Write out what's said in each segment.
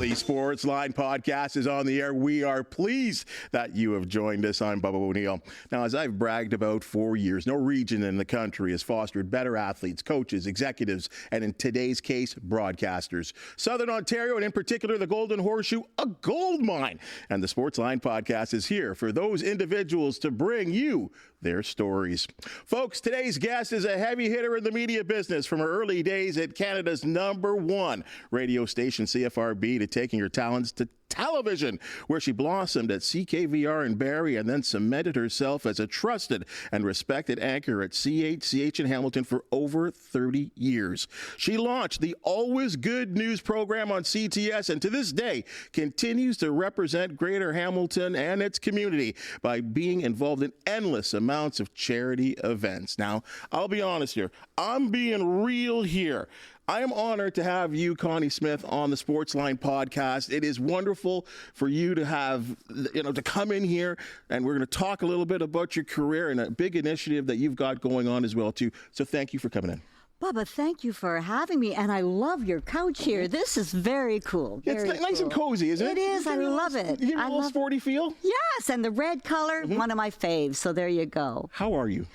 The Sportsline Podcast is on the air. We are pleased that you have joined us. I'm Bubba O'Neill. Now, as I've bragged about for years, no region in the country has fostered better athletes, coaches, executives, and in today's case, broadcasters. Southern Ontario, and in particular, the Golden Horseshoe, a gold mine. And the Sportsline Podcast is here for those individuals to bring you their stories. Folks, today's guest is a heavy hitter in the media business, from her early days at Canada's #1 radio station, CFRB, to taking her talents to television, where she blossomed at CKVR in Barrie and then cemented herself as a trusted and respected anchor at CHCH in Hamilton for over 30 years. She launched the Always Good News program on CTS and to this day continues to represent Greater Hamilton and its community by being involved in endless amounts of charity events. Now, I'll be honest here. I'm being real here. I am honored to have you, Connie Smith, on the Sportsline Podcast. It is wonderful for you to have, to come in here, and we're going to talk a little bit about your career and a big initiative that you've got going on as well, too. So thank you for coming in. Bubba, thank you for having me, and I love your couch here. This is very cool. It's nice and cozy, isn't it? It is. I love it. You get a little sporty feel? Yes, and the red color, one of my faves, so there you go. How are you?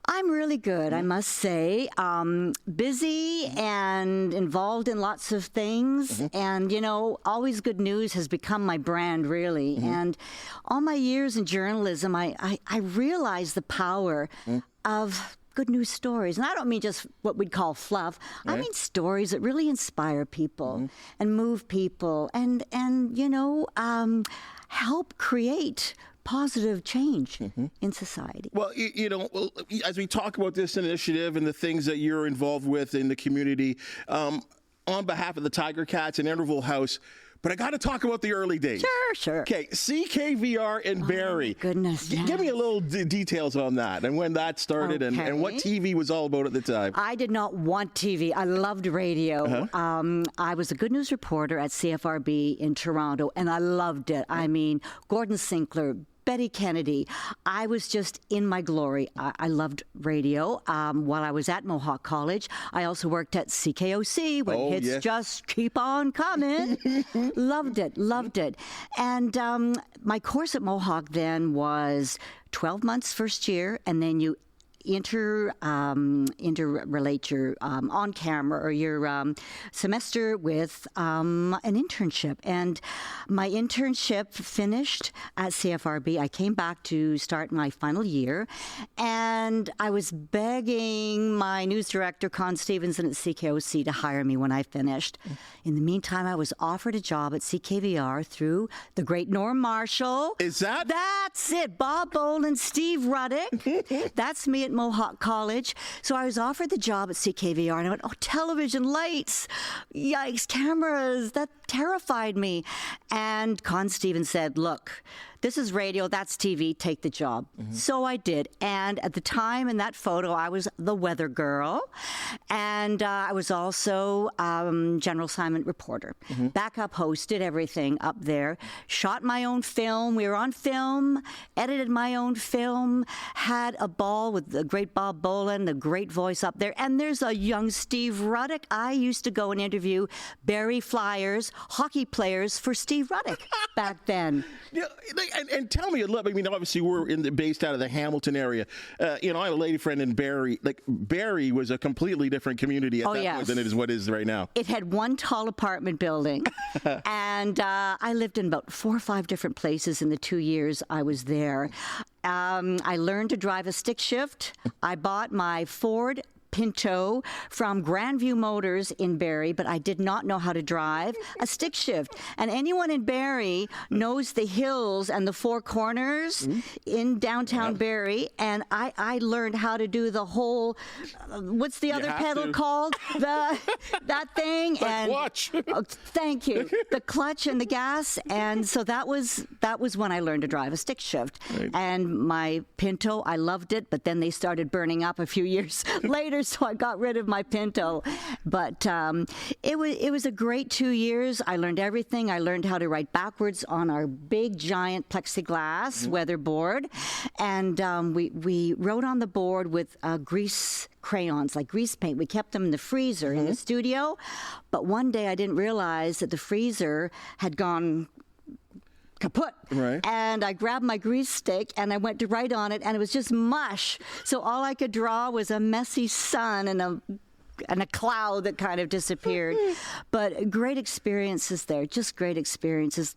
I'm really good, I must say. Busy and involved in lots of things. And, Always Good News has become my brand, really. And all my years in journalism, I realized the power of good news stories. And I don't mean just what we'd call fluff. I mean stories that really inspire people and move people and help create positive change in society. Well, as we talk about this initiative and the things that you're involved with in the community, on behalf of the Tiger Cats and Interval House, but I got to talk about the early days. Sure. Okay, CKVR in Barrie. Goodness, Give me a little details on that and when that started and what TV was all about at the time. I did not want TV. I loved radio. I was a good news reporter at CFRB in Toronto, and I loved it. I mean, Gordon Sinclair, Betty Kennedy. I was just in my glory. I loved radio. While I was at Mohawk College, I also worked at CKOC when hits just keep on coming. Loved it. And my course at Mohawk then was 12 months first year, and then you interrelate your on camera or your semester with an internship. And my internship finished at CFRB. I came back to start my final year, and I was begging my news director, Con Stevenson at CKOC, to hire me when I finished. In the meantime, I was offered a job at CKVR through the great Norm Marshall. Is that? That's it. Bob Boland, Steve Ruddick. That's me at Mohawk College. So I was offered the job at CKVR, and I went, television, lights, yikes, cameras. That terrified me. And Con Stevens said, look, this is radio, that's TV, take the job. So I did. And at the time in that photo, I was the weather girl. And I was also general assignment reporter. Backup host, did everything up there. Shot my own film. We were on film, edited my own film, had a ball with the great Bob Boland, the great voice up there. And there's a young Steve Ruddick. I used to go and interview Barrie Flyers, hockey players for Steve Ruddick back then. And tell me a little. I mean, obviously we're based out of the Hamilton area. I have a lady friend in Barrie. Like Barrie was a completely different community at that point than it is what is right now. It had one tall apartment building, and I lived in about 4 or 5 different places in the 2 years I was there. I learned to drive a stick shift. I bought my Ford Pinto from Grandview Motors in Barrie, but I did not know how to drive a stick shift. And anyone in Barrie knows the hills and the Four Corners in downtown Barrie, and I learned how to do the whole, what's the other pedal called? That thing. The clutch. Thank you. The clutch and the gas. And so that was when I learned to drive a stick shift. Right. And my Pinto, I loved it, but then they started burning up a few years later. years, so I got rid of my Pinto. But it was a great 2 years. I learned everything. I learned how to write backwards on our big, giant plexiglass weather board. And we wrote on the board with grease crayons, like grease paint. We kept them in the freezer in the studio. But one day I didn't realize that the freezer had gone kaput. Right. And I grabbed my grease stick and I went to write on it, and it was just mush. So all I could draw was a messy sun and a cloud that kind of disappeared. But great experiences there, just great experiences.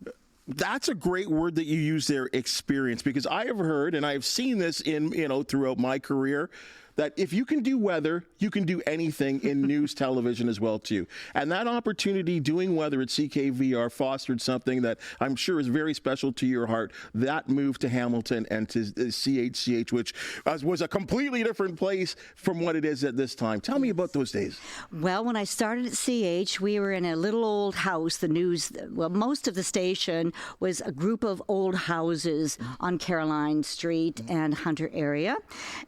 That's a great word that you use there, experience, because I have heard and I have seen this in, throughout my career, that if you can do weather, you can do anything in news television as well, too. And that opportunity doing weather at CKVR fostered something that I'm sure is very special to your heart, that move to Hamilton and to CHCH, which was a completely different place from what it is at this time. Tell me about those days. Well, when I started at CH, we were in a little old house. Most of the station was a group of old houses on Caroline Street and Hunter area.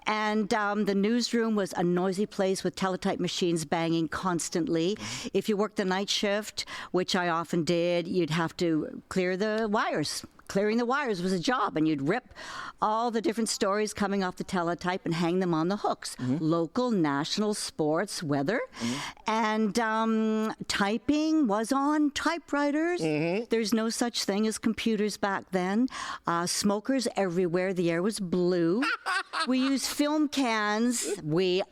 And the newsroom was a noisy place with teletype machines banging constantly. If you worked the night shift, which I often did, you'd have to clear the wires. Clearing the wires was a job, and you'd rip all the different stories coming off the teletype and hang them on the hooks. Local, national, sports, weather. And typing was on typewriters. There's no such thing as computers back then. Smokers everywhere. The air was blue. We used film cans.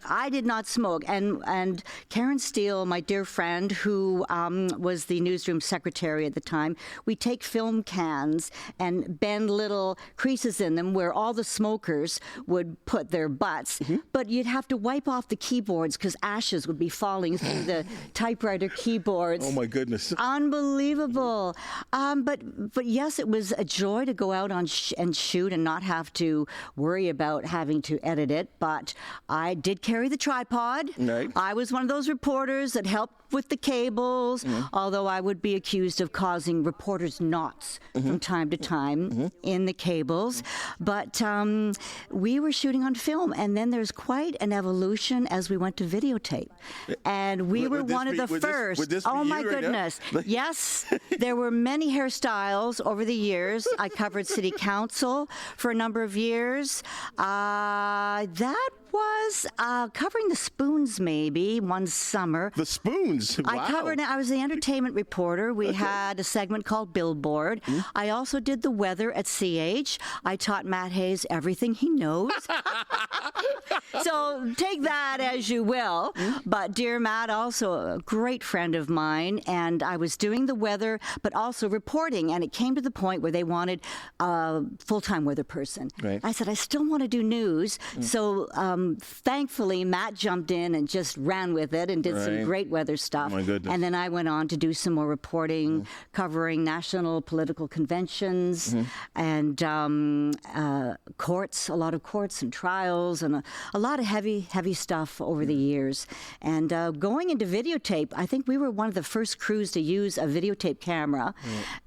I did not smoke. And Karen Steele, my dear friend, who was the newsroom secretary at the time, we take film cans and bend little creases in them where all the smokers would put their butts. But you'd have to wipe off the keyboards because ashes would be falling through the typewriter keyboards. Oh, my goodness. Unbelievable. But yes, it was a joy to go out and shoot and not have to worry about having to edit it. But I did carry the tripod. Right. I was one of those reporters that helped with the cables, although I would be accused of causing reporters' knots from time to time in the cables. But we were shooting on film, and then there's quite an evolution as we went to videotape. And we were one of the first. Oh, my goodness. Yes, there were many hairstyles over the years. I covered city council for a number of years. That was covering the Spoons maybe one summer. The Spoons? Wow. I was the entertainment reporter. We had a segment called Billboard. I also did the weather at CH. I taught Matt Hayes everything he knows. So take that as you will. But dear Matt, also a great friend of mine, and I was doing the weather, but also reporting, and it came to the point where they wanted a full-time weather person. Right. I said, I still want to do news. So thankfully, Matt jumped in and just ran with it and did some great weather stuff. Oh, my goodness. And then I went on to do some more reporting, covering national political conventions and courts, a lot of courts and trials, and a lot of heavy stuff over the years. And going into videotape, I think we were one of the first crews to use a videotape camera.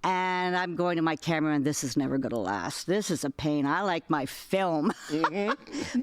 And I'm going to my camera, and this is never going to last. This is a pain. I like my film.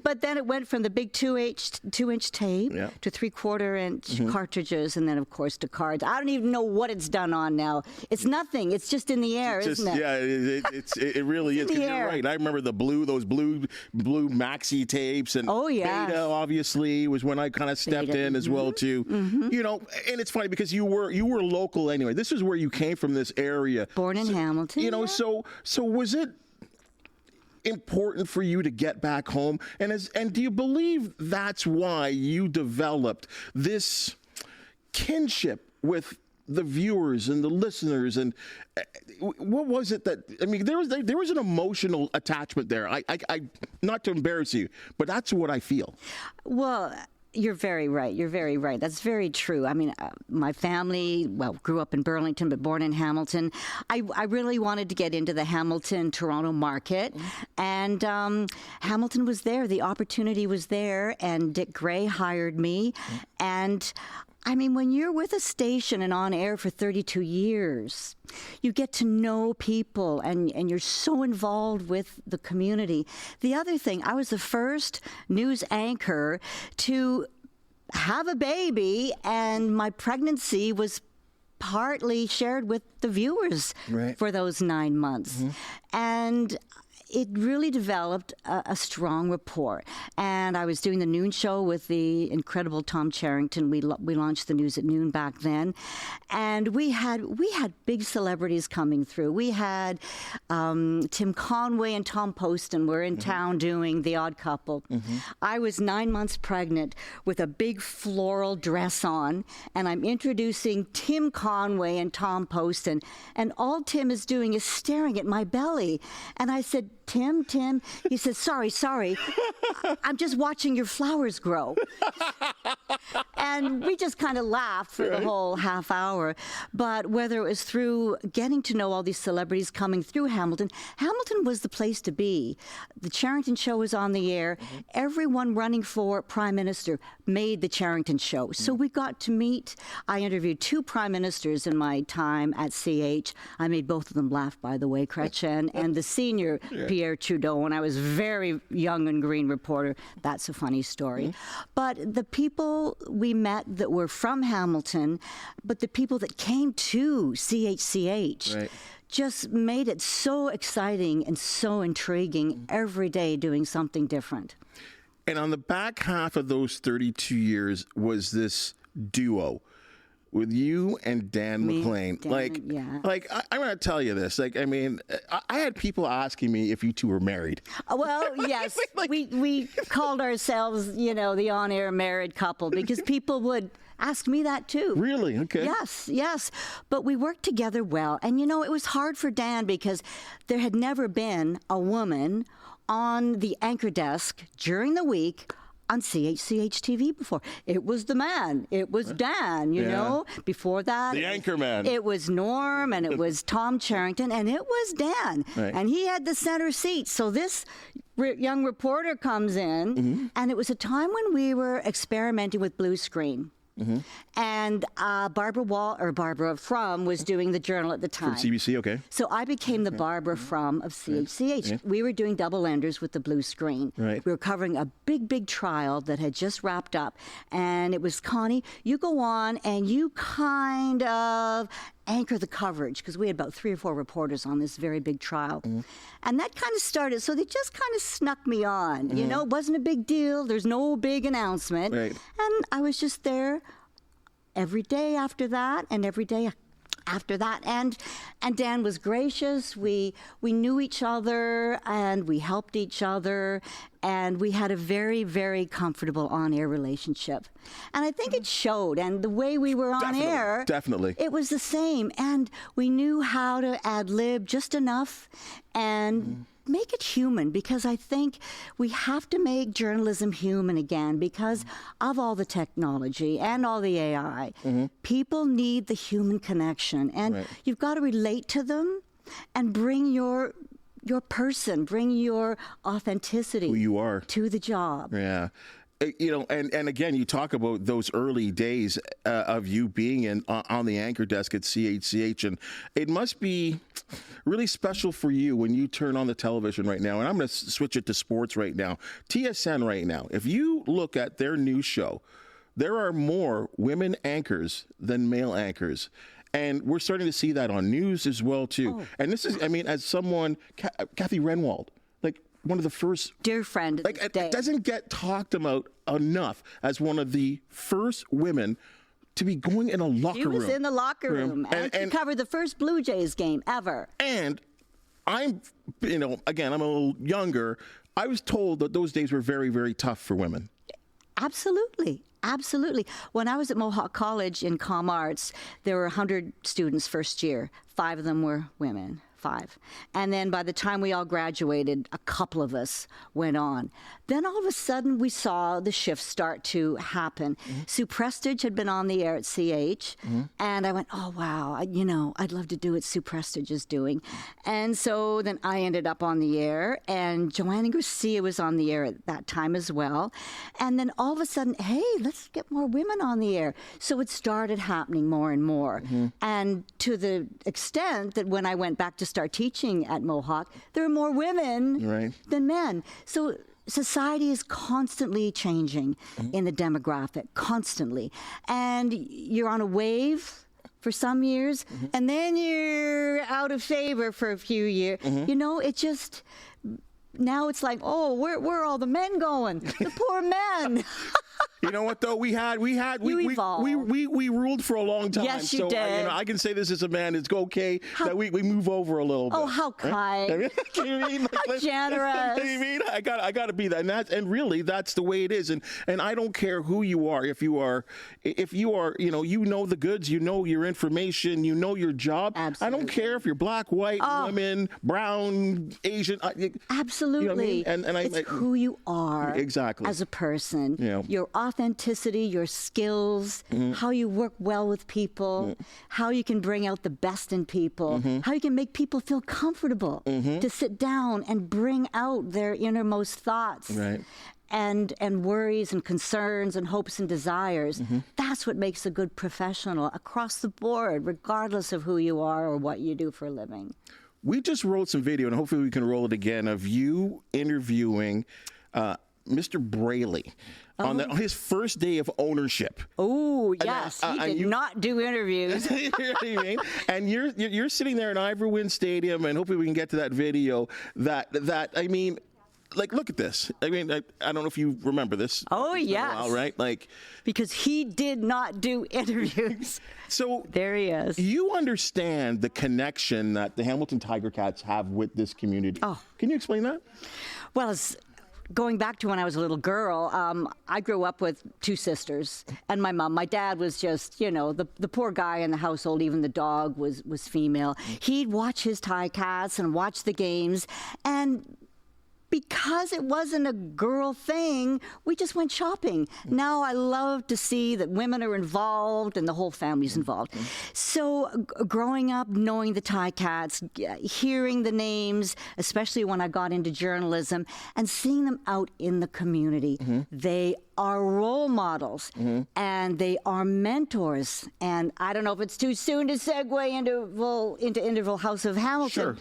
But then it went from the big 2-inch tape to 3/4-inch cartridges, and then of course to cards. I don't even know what it's done on now. It's nothing. It's just in the air, isn't it? Yeah, it really is. 'Cause you're right. I remember those blue maxi tapes, and Beta obviously was when I kind of stepped in as well too. And it's funny because you were local anyway. This is where you came from, this area. Born in Hamilton. So was it important for you to get back home? And do you believe that's why you developed this kinship with the viewers and the listeners? And what was it that, I mean, there was an emotional attachment there. I not to embarrass you, but that's what I feel. Well, you're very right. You're very right. That's very true. I mean, my family, grew up in Burlington, but born in Hamilton. I really wanted to get into the Hamilton-Toronto market, and Hamilton was there. The opportunity was there, and Dick Gray hired me, and I mean, when you're with a station and on air for 32 years, you get to know people, and you're so involved with the community. The other thing, I was the first news anchor to have a baby, and my pregnancy was partly shared with the viewers for those 9 months. And it really developed a strong rapport. And I was doing the noon show with the incredible Tom Charrington. We launched the News at Noon back then. And we had big celebrities coming through. We had Tim Conway and Tom Poston were in town doing The Odd Couple. I was 9 months pregnant with a big floral dress on, and I'm introducing Tim Conway and Tom Poston, and all Tim is doing is staring at my belly. And I said, Tim, he said, sorry, I'm just watching your flowers grow. And we just kind of laughed for the whole half hour. But whether it was through getting to know all these celebrities coming through Hamilton was the place to be. The Charrington Show was on the air. Everyone running for Prime Minister made the Charrington Show. So we got to meet. I interviewed 2 prime ministers in my time at CH. I made both of them laugh, by the way, Chrétien, and the senior Pierre Trudeau, when I was very young and green reporter. That's a funny story. But the people we met that were from Hamilton, but the people that came to CHCH just made it so exciting and so intriguing every day doing something different. And on the back half of those 32 years was this duo with you and Dan McLean. I'm going to tell you this. I had people asking me if you two were married. Well, yes. we called ourselves, the on-air married couple because people would ask me that too. Really? Okay. Yes. But we worked together well. And, it was hard for Dan because there had never been a woman on the anchor desk during the week on CHCH TV before. It was the man. It was Dan, you know. Before that, the anchor man. It was Norm, and it was Tom Charrington, and it was Dan. And he had the center seat. So this young reporter comes in, and it was a time when we were experimenting with blue screen. And Barbara Frum was doing the Journal at the time. From CBC, okay. So I became the Barbara Frum of CHCH. We were doing double enders with the blue screen. We were covering a big trial that had just wrapped up. And it was, Connie, you go on and you kind of anchor the coverage, because we had about 3 or 4 reporters on this very big trial. And that kind of started, so they just kind of snuck me on. It wasn't a big deal. There's no big announcement. And I was just there every day after that, and every day after that. And Dan was gracious. We knew each other, and we helped each other, and we had a very, very comfortable on-air relationship. And I think it showed. And the way we were on air, it was the same. And we knew how to ad-lib just enough and make it human, because I think we have to make journalism human again because of all the technology and all the AI. People need the human connection, and you've got to relate to them and bring your person, bring your authenticity, who you are, to the job. And again, you talk about those early days of you being on the anchor desk at CHCH, and it must be really special for you when you turn on the television right now. And I'm going to switch it to sports right now. TSN right now, if you look at their news show, there are more women anchors than male anchors. And we're starting to see that on news as well, too. And this is, as someone, Kathy Renwald, one of the first dear friend. It doesn't get talked about enough as one of the first women to be going in a locker room. She was in the locker room, and she covered the first Blue Jays game ever. And I'm, again, I'm a little younger. I was told that those days were very, very tough for women. Absolutely. When I was at Mohawk College in Comm Arts, there were 100 students first year. 5 of them were women. 5. And then by the time we all graduated, a couple of us went on. Then all of a sudden we saw the shift start to happen. Sue Prestige had been on the air at CH, and I went, oh, wow, I'd love to do what Sue Prestige is doing. And so then I ended up on the air, and Joanna Garcia was on the air at that time as well. And then all of a sudden, hey, let's get more women on the air. So it started happening more and more. And to the extent that when I went back to start teaching at Mohawk, there are more women than men. So society is constantly changing in the demographic, constantly. And you're on a wave for some years, and then you're out of favor for a few years. You know, it just, now it's like, oh, where are all the men going? The poor men. You know what though? We ruled for a long time. Yes, you so did. I can say this as a man. It's okay that we move over a little bit. Oh, how kind! Right? You know what I mean? How generous! You know what I mean? I got to be that, and really that's the way it is. And I don't care who you are. If you are, you know the goods. You know your information. You know your job. Absolutely. I don't care if you're black, white, women, brown, Asian. Absolutely. You know what I mean? And it's who you are exactly as a person. Yeah. Your authenticity, your skills, how you work well with people, how you can bring out the best in people, how you can make people feel comfortable to sit down and bring out their innermost thoughts. Right. And worries and concerns and hopes and desires. That's what makes a good professional across the board, regardless of who you are or what you do for a living. We just rolled some video, and hopefully we can roll it again, of you interviewing Mr. Braley on his first day of ownership. Oh, yes. He did not do interviews. You know what I mean? And you're sitting there in Ivor Wynne Stadium, and hopefully we can get to that video. I mean, like, look at this. I mean, I don't know if you remember this. Oh, yes. While, right? Like, because he did not do interviews. So there he is. You understand the connection that the Hamilton Tiger Cats have with this community. Oh. Can you explain that? Well, going back to when I was a little girl, I grew up with two sisters and my mom. My dad was just, the poor guy in the household. Even the dog was female. He'd watch his Ticats and watch the games, and because it wasn't a girl thing, we just went shopping. Now I love to see that women are involved and the whole family's involved. So growing up, knowing the Ticats, hearing the names, especially when I got into journalism, and seeing them out in the community, they are role models and they are mentors. And I don't know if it's too soon to segue into Interval House of Hamilton. Sure.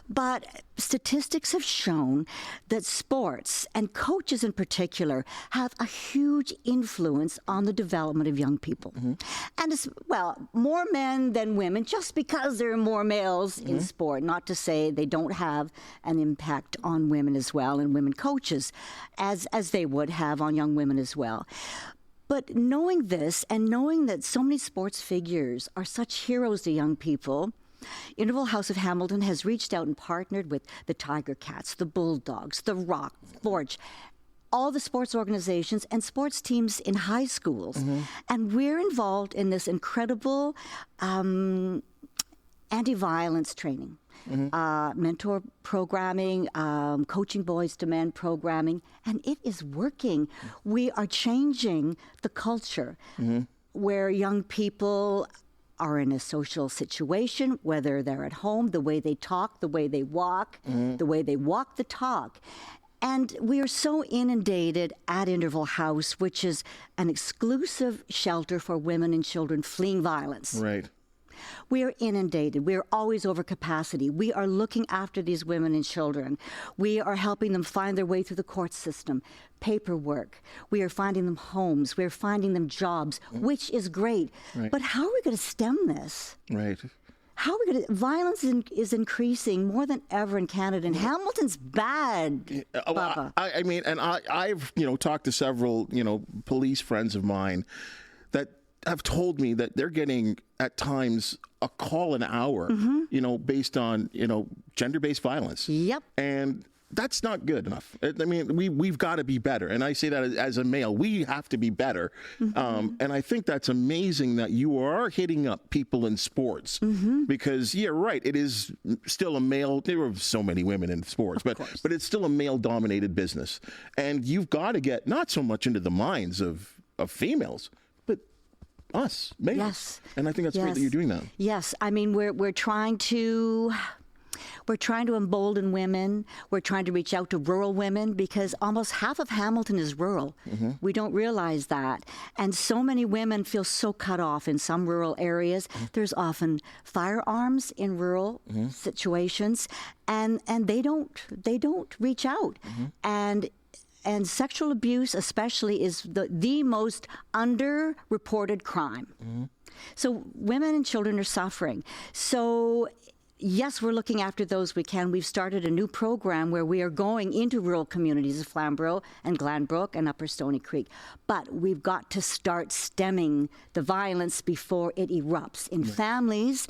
But statistics have shown that sports, and coaches in particular, have a huge influence on the development of young people. And it's, more men than women, just because there are more males in sport. Not to say they don't have an impact on women as well, and women coaches, as they would have on young women as well. But knowing this, and knowing that so many sports figures are such heroes to young people, Interval House of Hamilton has reached out and partnered with the Tiger Cats, the Bulldogs, the Rock, Forge, all the sports organizations and sports teams in high schools. And we're involved in this incredible anti-violence training, mentor programming, coaching boys to men programming, and it is working. We are changing the culture where young people are in a social situation, whether they're at home, the way they talk, the way they walk, the way they walk the talk. And we are so inundated at Interval House, which is an exclusive shelter for women and children fleeing violence. Right. We are inundated. We are always over capacity. We are looking after these women and children. We are helping them find their way through the court system, paperwork. We are finding them homes. We are finding them jobs, which is great. Right. But how are we going to stem this? Right. How are we going to? Violence is increasing more than ever in Canada, and Hamilton's bad. Well, I mean, and I've talked to several police friends of mine that have told me that they're getting at times a call an hour, based on gender-based violence. Yep. And that's not good enough. I mean, we've got to be better. And I say that as a male, we have to be better. And I think that's amazing that you are hitting up people in sports because, yeah, right, it is still a male. There are so many women in sports, but it's still a male-dominated business. And you've got to get not so much into the minds of females, but us, males. Yes. And I think that's great that you're doing that. Yes. I mean, we're trying to embolden women. We're trying to reach out to rural women because almost half of Hamilton is rural. We don't realize that. And so many women feel so cut off in some rural areas. There's often firearms in rural situations, and they don't reach out. And and sexual abuse especially is the most underreported crime. So women and children are suffering. So yes, we're looking after those we can. We've started a new program where we are going into rural communities of Flamborough and Glanbrook and Upper Stony Creek. But we've got to start stemming the violence before it erupts in families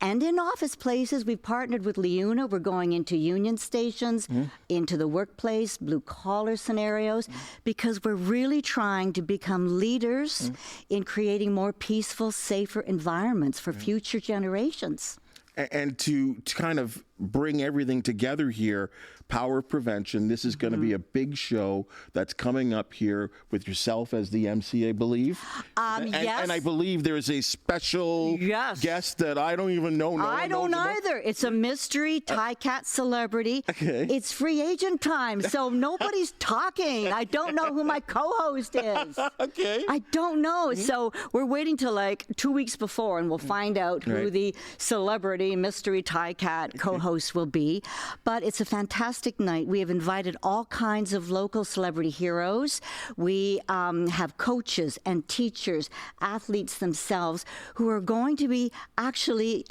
and in office places. We've partnered with Leuna. We're going into union stations, into the workplace, blue-collar scenarios, because we're really trying to become leaders in creating more peaceful, safer environments for future generations. And to kind of bring everything together here, Power of Prevention. This is going to be a big show that's coming up here with yourself as the MC, I believe. Yes. And I believe there's a special guest that I don't even know. I don't either. It's a mystery Tie-Cat celebrity. Okay. It's free agent time, so nobody's talking. I don't know who my co-host is. Okay. I don't know. So we're waiting till like 2 weeks before, and we'll find out who the celebrity mystery Tie-Cat co-host will be. But it's a fantastic night. We have invited all kinds of local celebrity heroes. We have coaches and teachers, athletes themselves, who are going to be actually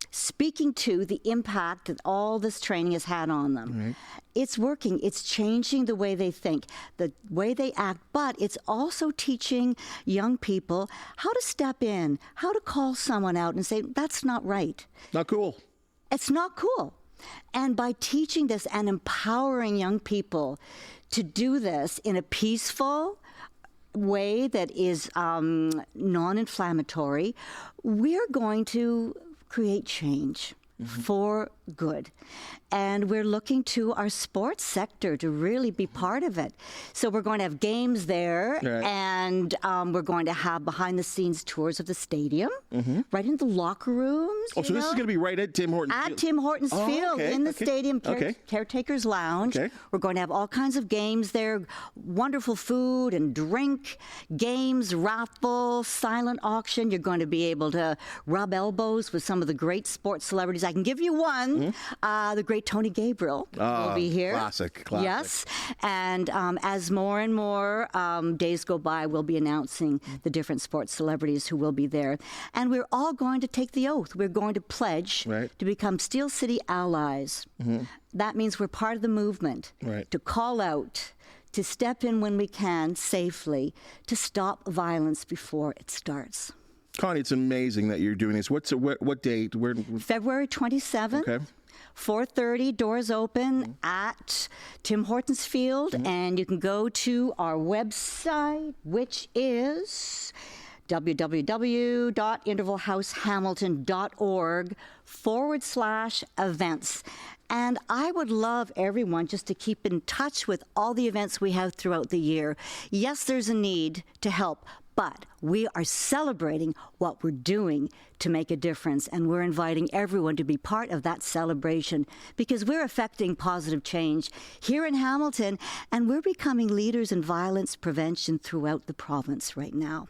speaking to the impact that all this training has had on them. It's working. It's changing the way they think, the way they act, but it's also teaching young people how to step in, how to call someone out and say, that's not right. Not cool. It's not cool. And by teaching this and empowering young people to do this in a peaceful way that is non-inflammatory, we're going to create change for good. And we're looking to our sports sector to really be part of it. So we're going to have games there, and we're going to have behind-the-scenes tours of the stadium, right in the locker rooms. Oh, so this is going to be right at Tim Hortons Field? At Tim Hortons Field, in the stadium, Caretaker's Lounge. We're going to have all kinds of games there, wonderful food and drink, games, raffle, silent auction. You're going to be able to rub elbows with some of the great sports celebrities. I can give you one. The great Tony Gabriel will be here. Classic. Yes. And as more and more days go by, we'll be announcing the different sports celebrities who will be there. And we're all going to take the oath. We're going to pledge to become Steel City allies. That means we're part of the movement to call out, to step in when we can safely, to stop violence before it starts. Connie, it's amazing that you're doing this. What date? Where? February 27th. Okay. 4:30, doors open at Tim Hortons Field, and you can go to our website, which is www.intervalhousehamilton.org/events. And I would love everyone just to keep in touch with all the events we have throughout the year. Yes, there's a need to help, but we are celebrating what we're doing to make a difference, and we're inviting everyone to be part of that celebration because we're affecting positive change here in Hamilton, and we're becoming leaders in violence prevention throughout the province right now.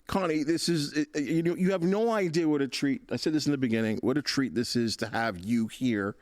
Connie, this is, you have no idea what a treat, I said this in the beginning, what a treat this is to have you here.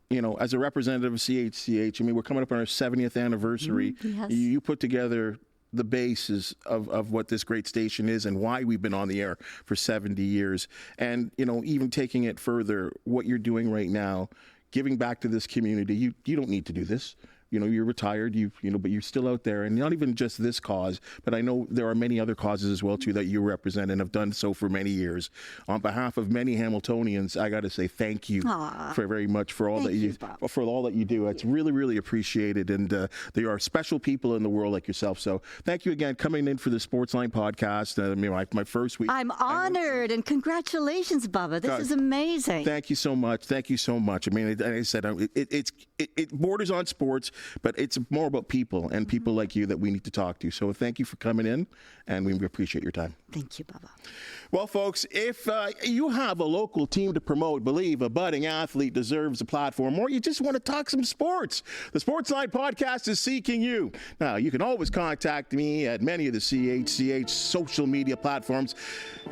You know, as a representative of CHCH, I mean, we're coming up on our 70th anniversary. Yes. You put together the basis of what this great station is and why we've been on the air for 70 years. And, you know, even taking it further, what you're doing right now, giving back to this community, you don't need to do this. You know, you're retired, but you're still out there, and not even just this cause, but I know there are many other causes as well, too, that you represent and have done so for many years. On behalf of many Hamiltonians, I got to say thank you very much for all that you do. It's really, really appreciated, and there are special people in the world like yourself. So thank you again coming in for the Sportsline Podcast. My first week. I'm honored, and congratulations, Bubba. This is amazing. Thank you so much. Thank you so much. I mean, I said it borders on sports, but it's more about people and people like you that we need to talk to. So thank you for coming in, and we appreciate your time. Thank you, Bubba. Well, folks, if you have a local team to promote, believe a budding athlete deserves a platform, or you just want to talk some sports, the Sportsline Podcast is seeking you. Now, you can always contact me at many of the CHCH social media platforms,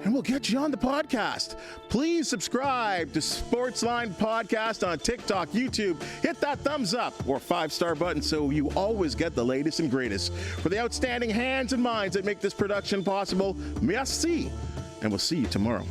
and we'll get you on the podcast. Please subscribe to Sportsline Podcast on TikTok, YouTube. Hit that thumbs up or 5-star button so you always get the latest and greatest. For the outstanding hands and minds that make this production possible, merci, and we'll see you tomorrow.